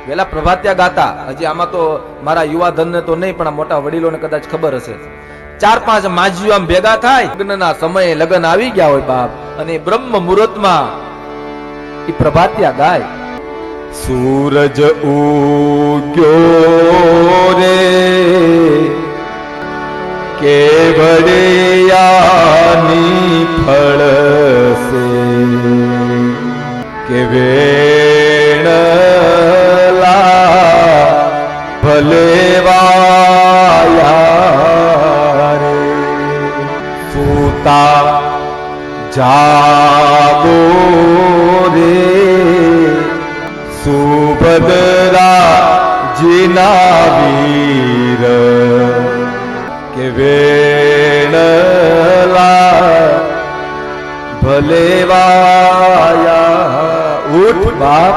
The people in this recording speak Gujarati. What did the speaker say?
વેલા પ્રભાત્યા ગાતા. હજી આમાં તો મારા યુવા ધનને તો નહીં, પણ આ મોટા વડીલોને કદાચ ખબર હશે. 4-5 માજીઓ આમ ભેગા થાય, લગ્નના સમયે લગ્ન આવી ગયા હોય બાપ, અને બ્રહ્મ મુહૂર્તમાં એ પ્રભાત્યા ગાય. સૂરજ ઉગ્યો રે કેવડિયાની ફળસે કે વેણલા ભલે વાયા રે સૂતા જાગો રે સુભદ્રા જીના વીર કે વેણલા ભલે વાયા. ઉઠ બાપ